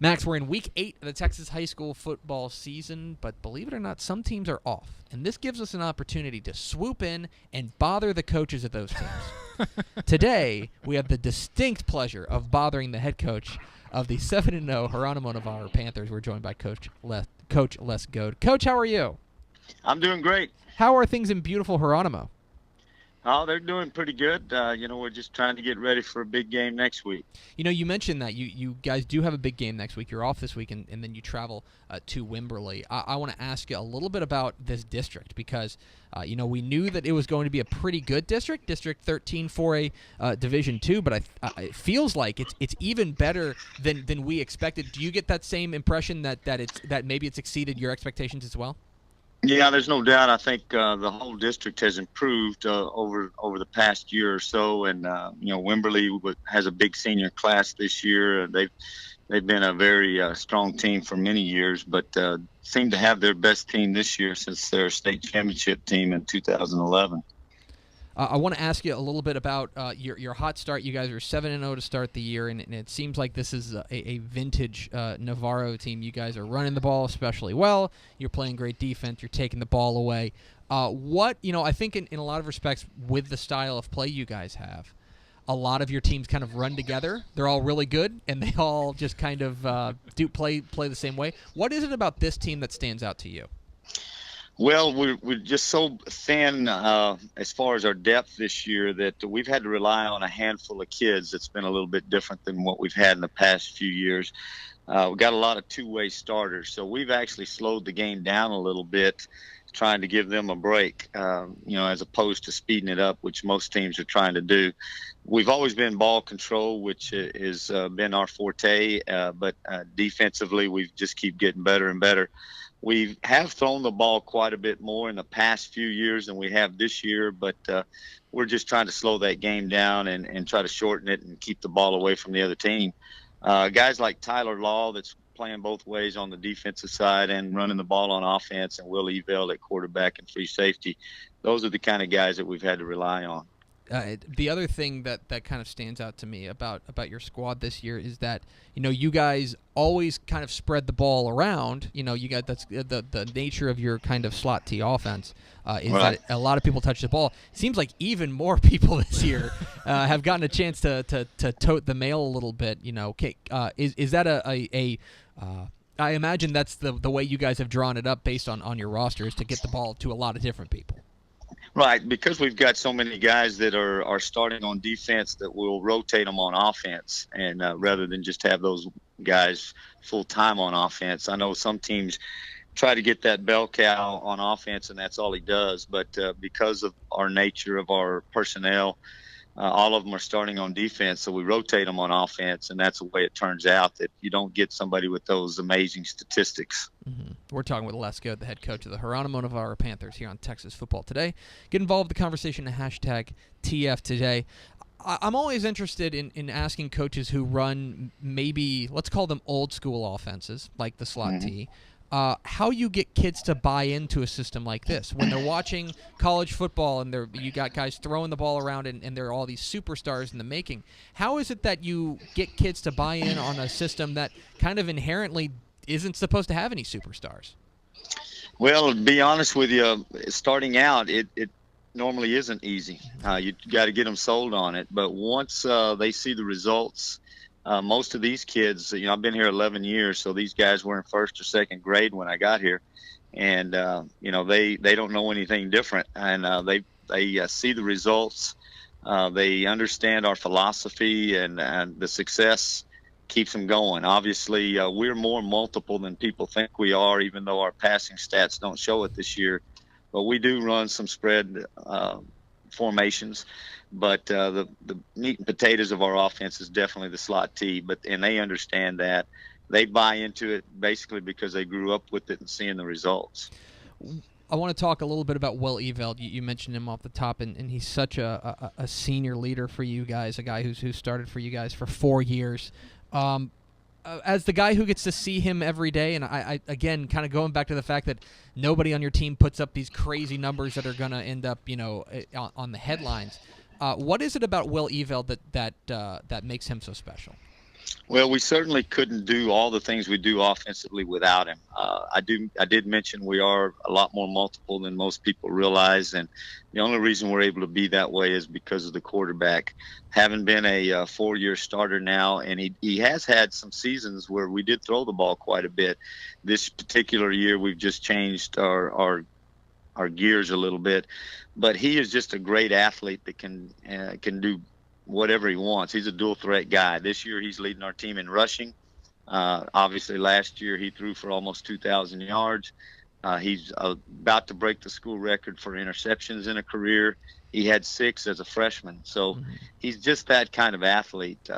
Max, we're in week 8 of the Texas high school football season, but believe it or not, some teams are off. And this gives us an opportunity to swoop in and bother the coaches of those teams. Today, we have the distinct pleasure of bothering the head coach of the 7-0 Geronimo Navarro Panthers. We're joined by Coach Les Goad. Coach, how are you? I'm doing great. How are things in beautiful Geronimo? Oh, they're doing pretty good. We're just trying to get ready for a big game next week. You mentioned that you guys do have a big game next week. You're off this week, and then you travel to Wimberley. I want to ask you a little bit about this district because, we knew that it was going to be a pretty good district, District 13 for a Division II, but it feels like it's even better than we expected. Do you get that same impression that maybe it's exceeded your expectations as well? Yeah, there's no doubt. I think the whole district has improved over the past year or so, and Wimberley has a big senior class this year. They've been a very strong team for many years, but seem to have their best team this year since their state championship team in 2011. I want to ask you a little bit about your hot start. You guys are 7-0 to start the year, and it seems like this is a vintage Navarro team. You guys are running the ball especially well. You're playing great defense. You're taking the ball away. I think in a lot of respects, with the style of play you guys have, a lot of your teams kind of run together. They're all really good, and they all just kind of do play the same way. What is it about this team that stands out to you? Well, we're just so thin as far as our depth this year that we've had to rely on a handful of kids. It's been a little bit different than what we've had in the past few years. We've got a lot of two-way starters, so we've actually slowed the game down a little bit, trying to give them a break, as opposed to speeding it up, which most teams are trying to do. We've always been ball control, which has been our forte, but defensively we just keep getting better and better. We have thrown the ball quite a bit more in the past few years than we have this year, but we're just trying to slow that game down and try to shorten it and keep the ball away from the other team. Guys like Tyler Law, that's playing both ways on the defensive side and running the ball on offense, and Will Eveld at quarterback and free safety, those are the kind of guys that we've had to rely on. The other thing that kind of stands out to me about your squad this year is that you guys always kind of spread the ball around. You got that's the nature of your kind of slot T offense is right. That a lot of people touch the ball. It seems like even more people this year have gotten a chance to tote the mail a little bit. Is that I imagine that's the way you guys have drawn it up based on your roster is to get the ball to a lot of different people. Right, because we've got so many guys that are starting on defense that we'll rotate them on offense, and rather than just have those guys full time on offense. I know some teams try to get that bell cow on offense, and that's all he does. But because of our nature of our personnel, all of them are starting on defense, so we rotate them on offense, and that's the way it turns out, that you don't get somebody with those amazing statistics. Mm-hmm. We're talking with Les Goad, the head coach of the Geronimo Navarro Panthers here on Texas Football Today. Get involved in the conversation at hashtag TF Today. I'm always interested in asking coaches who run maybe, let's call them old school offenses, like the slot T, how you get kids to buy into a system like this when they're watching college football and you got guys throwing the ball around and there are all these superstars in the making. How is it that you get kids to buy in on a system that kind of inherently isn't supposed to have any superstars? Well, to be honest with you, starting out, it normally isn't easy. You got to get them sold on it. But once they see the results, most of these kids, I've been here 11 years, so these guys were in first or second grade when I got here, and they don't know anything different, and they see the results, they understand our philosophy, and the success keeps them going. Obviously, we're more multiple than people think we are, even though our passing stats don't show it this year, but we do run some spread formations. But the meat and potatoes of our offense is definitely the slot T. And they understand that. They buy into it basically because they grew up with it and seeing the results. I want to talk a little bit about Will Eveld. You mentioned him off the top, and he's such a senior leader for you guys, a guy who started for you guys for 4 years. As the guy who gets to see him every day, and I again, kind of going back to the fact that nobody on your team puts up these crazy numbers that are going to end up, on the headlines. What is it about Will Eveld that makes him so special? Well, we certainly couldn't do all the things we do offensively without him. I did mention we are a lot more multiple than most people realize, and the only reason we're able to be that way is because of the quarterback. Having been a 4-year starter now, and he has had some seasons where we did throw the ball quite a bit. This particular year, we've just changed our gears a little bit, but he is just a great athlete that can do whatever he wants. He's a dual threat guy. This year he's leading our team in rushing. Obviously last year he threw for almost 2,000 yards. He's about to break the school record for interceptions in a career. He had 6 as a freshman. So he's just that kind of athlete.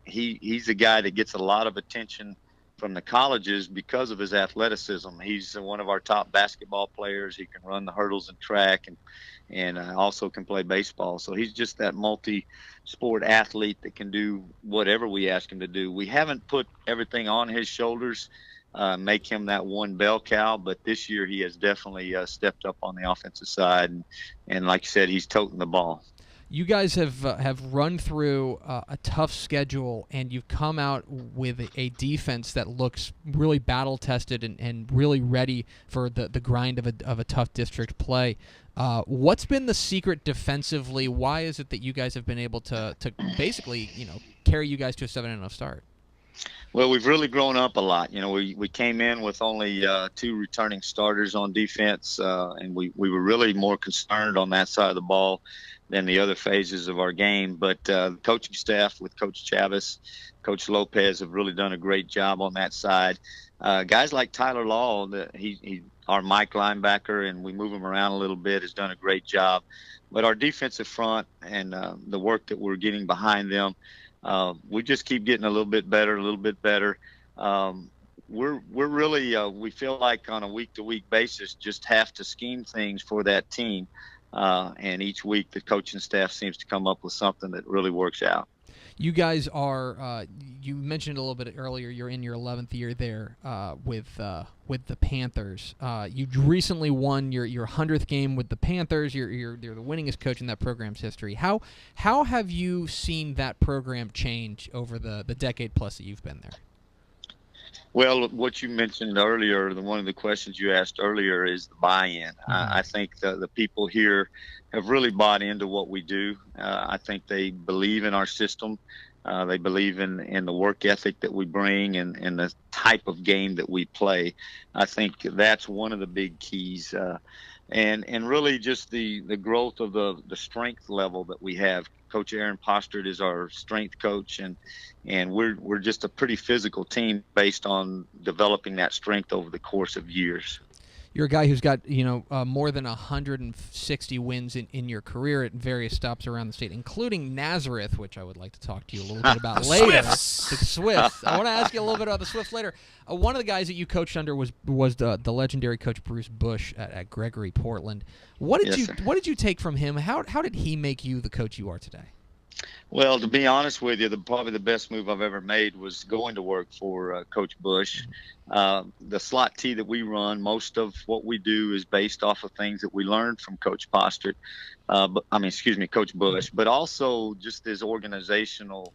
He's a guy that gets a lot of attention from the colleges because of his athleticism. He's one of our top basketball players. He can run the hurdles and track, and also can play baseball. So he's just that multi-sport athlete that can do whatever we ask him to do. We haven't put everything on his shoulders, make him that one bell cow, but this year he has definitely stepped up on the offensive side, and like you said, he's toting the ball. You guys have run through a tough schedule, and you've come out with a defense that looks really battle-tested and really ready for the grind of a tough district play. What's been the secret defensively? Why is it that you guys have been able to basically carry you guys to a 7-0 start? Well, we've really grown up a lot. We came in with only 2 returning starters on defense, and we were really more concerned on that side of the ball than the other phases of our game. But the coaching staff with Coach Chavez, Coach Lopez have really done a great job on that side. Guys like Tyler Law, he our Mike linebacker, and we move him around a little bit, has done a great job. But our defensive front and the work that we're getting behind them, we just keep getting a little bit better. We're really we feel like on a week-to-week basis just have to scheme things for that team. And each week the coaching staff seems to come up with something that really works out. You guys are, you mentioned a little bit earlier, you're in your 11th year there with the Panthers. You recently won your 100th game with the Panthers. You're the winningest coach in that program's history. How have you seen that program change over the decade plus that you've been there? Well, what you mentioned earlier, one of the questions you asked earlier is the buy-in. I think the people here have really bought into what we do. I think they believe in our system. They believe in the work ethic that we bring and the type of game that we play. I think that's one of the big keys. And really just the growth of the strength level that we have. Coach Aaron Postert is our strength coach, and we're just a pretty physical team based on developing that strength over the course of years. You're a guy who's got more than 160 wins in your career at various stops around the state, including Nazareth, which I would like to talk to you a little bit about later. Swifts. The Swifts. I want to ask you a little bit about the Swifts later. One of the guys that you coached under was the legendary coach Bruce Bush at Gregory Portland. What did you take from him? How did he make you the coach you are today? Well, to be honest with you, probably the best move I've ever made was going to work for Coach Bush. The slot T that we run, most of what we do is based off of things that we learned from Coach Postert. Coach Bush, but also just his organizational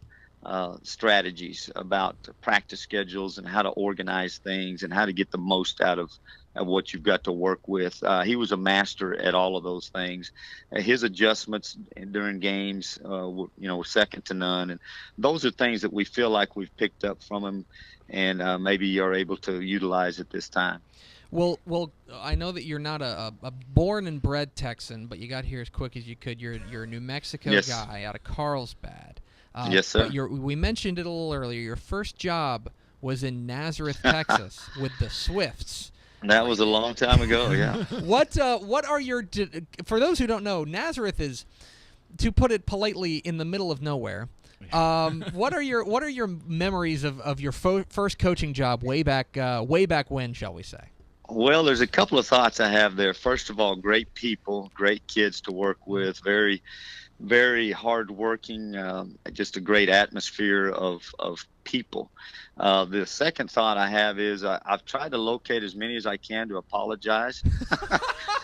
strategies about practice schedules and how to organize things and how to get the most out of what you've got to work with. He was a master at all of those things. His adjustments during games, were second to none. And those are things that we feel like we've picked up from him and maybe are able to utilize at this time. Well, I know that you're not a born and bred Texan, but you got here as quick as you could. You're a New Mexico guy out of Carlsbad. Yes, sir. But we mentioned it a little earlier. Your first job was in Nazareth, Texas, with the Swifts. That was a long time ago, yeah. What are your for those who don't know, Nazareth is, to put it politely, in the middle of nowhere. What are your memories of your first coaching job way back when, shall we say? Well, there's a couple of thoughts I have there. First of all, great people, great kids to work with, very, very hardworking, just a great atmosphere of people. The second thought I have is I've tried to locate as many as I can to apologize.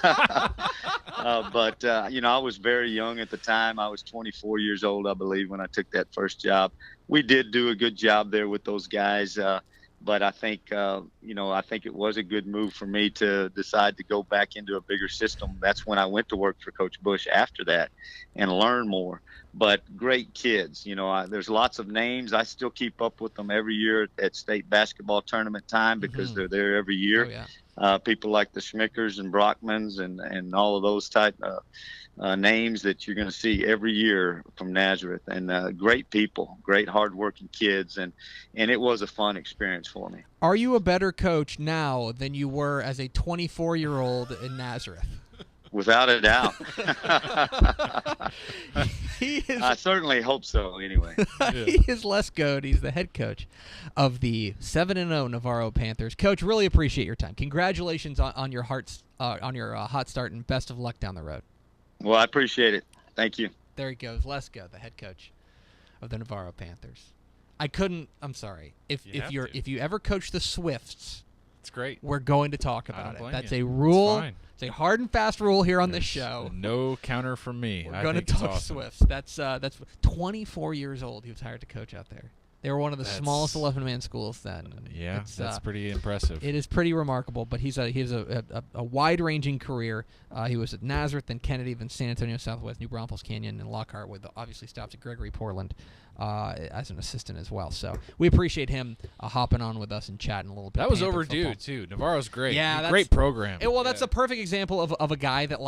But I was very young at the time. I was 24 years old, I believe, when I took that first job. We did do a good job there with those guys. But I think, I think it was a good move for me to decide to go back into a bigger system. That's when I went to work for Coach Bush after that and learn more. But great kids, there's lots of names. I still keep up with them every year at state basketball tournament time because they're there every year. Oh, yeah. People like the Schmickers and Brockmans and all of those type names that you're going to see every year from Nazareth, and great people, great hardworking kids, and it was a fun experience for me. Are you a better coach now than you were as a 24-year-old in Nazareth? Without a doubt. He is, I certainly hope so, anyway. He is Les Goad. He's the head coach of the 7-0 Navarro Panthers. Coach, really appreciate your time. Congratulations on your hot start, and best of luck down the road. Well, I appreciate it. Thank you. There he goes, Les Goad, the head coach of the Navarro Panthers. I'm sorry. If you ever coach the Swifts, it's great. We're going to talk about it. That's you. a rule. It's a hard and fast rule here on this show. No counter from me. We're going to talk awesome. Swifts. That's 24 years old. He was hired to coach out there. They were one of the smallest 11-man schools then. Yeah, that's pretty impressive. It is pretty remarkable, but he has a wide-ranging career. He was at Nazareth, then Kennedy, then San Antonio Southwest, New Braunfels Canyon, and Lockhart, with obviously stops at Gregory Portland as an assistant as well. So we appreciate him hopping on with us and chatting a little bit. That was Panther overdue, football. too. Navarro's great. Yeah, great program. That's a perfect example of a guy that,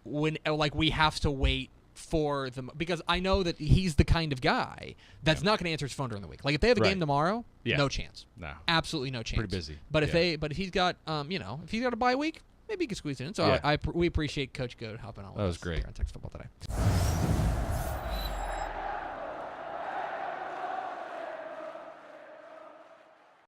when we have to wait for them, because I know that he's the kind of guy that's not going to answer his phone during the week. Like if they have a game tomorrow, no chance. No. Absolutely no chance. Pretty busy. But if he's got if he's got a bye week, maybe he can squeeze it in. So we appreciate Coach Goad hopping on with us great. here on Texas Football Today.